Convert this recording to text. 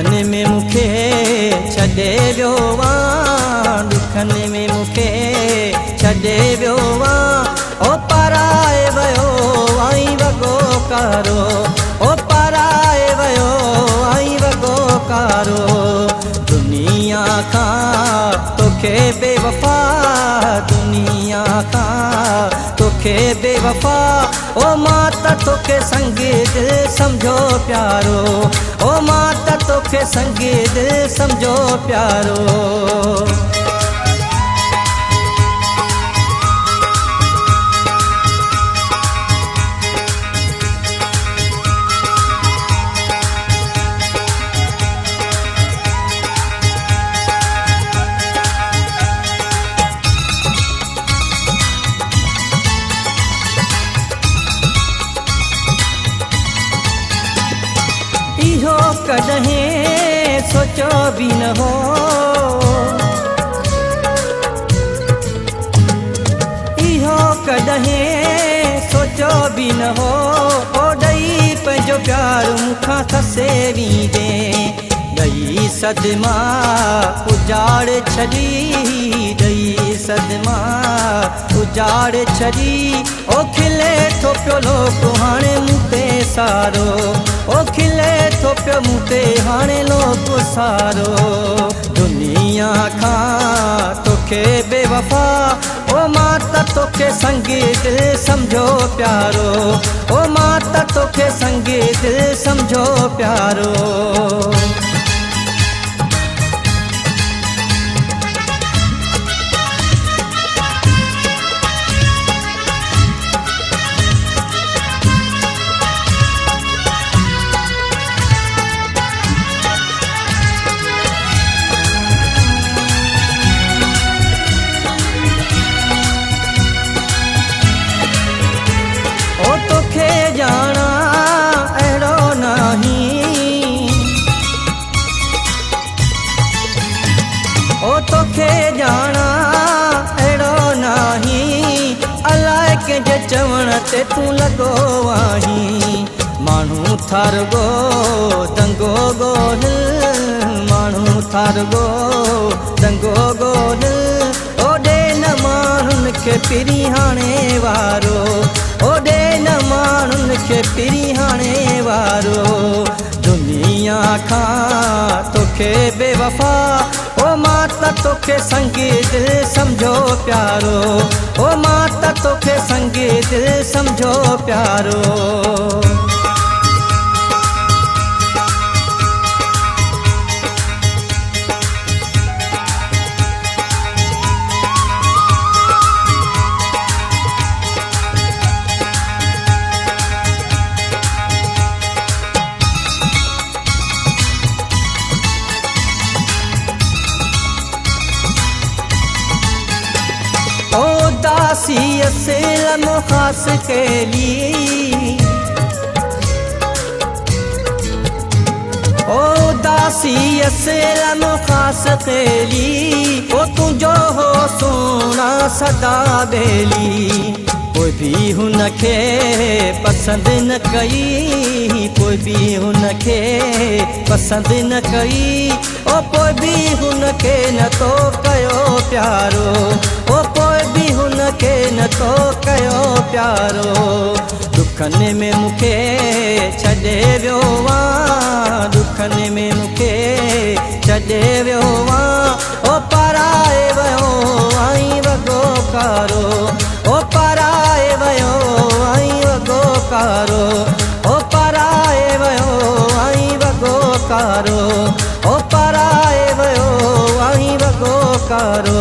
दुखनि में मूंखे छॾे वियो वां, दुखनि में मूंखे छॾे वियो वां। ओ पराए वियो आई वॻो कारो, ओ पराए वियो आई वॻो कारो। दुनिया खां तोखे बेवफ़ा, दुनिया खां तोखे बेवफ़ा। ओ मां त तोखे संगे दिल समझो प्यारो, ओ मां त तोखे संगे दिल समझो प्यारो। इहो कॾहिं सोचो बि न हो, इहो कॾहिं सोचो बि न हो। ओ ॾेई पंहिंजो प्यारु मूंखां खसे वेंदे, ॾेई सदमा उजाड़े छॾी, ॾेई सदमा उजाड़े छॾी। ओ खिले थो पियो लोक हाणे मूं ते सारो, ओ खिले थो पियो मूं ते हाणे लोक सारो। दुनिया खां तोखे बेवफ़ा, ओ मां त तोखे संगे दिल समझो प्यारो, ओ मां त तोखे संगे दिल समझो प्यारो। जाना अहिड़ो नहीं, ओ तोखे जाना अहिड़ो नहीं। अलाए कंहिंजे चवण ते तूं लॻो आहीं। माण्हू था रुॻो दंगो ॻोल्ह, माण्हू था रुॻो दंगो ॻोल्ह। ओॾे न माण्हुनि खे पिरी हाणे वारो, ओॾे न माण्हुनि खे पिरी हाणे वारो। दुनिया खां तोखे बेवफ़ा, ओ मां त तोखे संगे दिल समझो प्यारो, ओ मां त तोखे संगे दिल समझो प्यारो। दासी असलम खास केली, ओ दासी असलम खास केली। ओ तुंहिंजो हो सोना सदा बेली, कोई भी हुनखे पसंदि न कई, कोई भी हुनखे पसंदि न कई। ओ कोई भी हुनखे न तो कयो प्यारो, ओ कोई भी हुनखे न तो कयो प्यारो। दुखनि में मूंखे छॾे वियो वां, दुखनि में मूंखे छॾे वियो वां। ओ पराए वियो आई वॻो कारो, ओ पराए वियो आई वॻो कारो, ओ पराए वियो आई वॻो कारो, ओ पराए वियो आई वॻो कारो।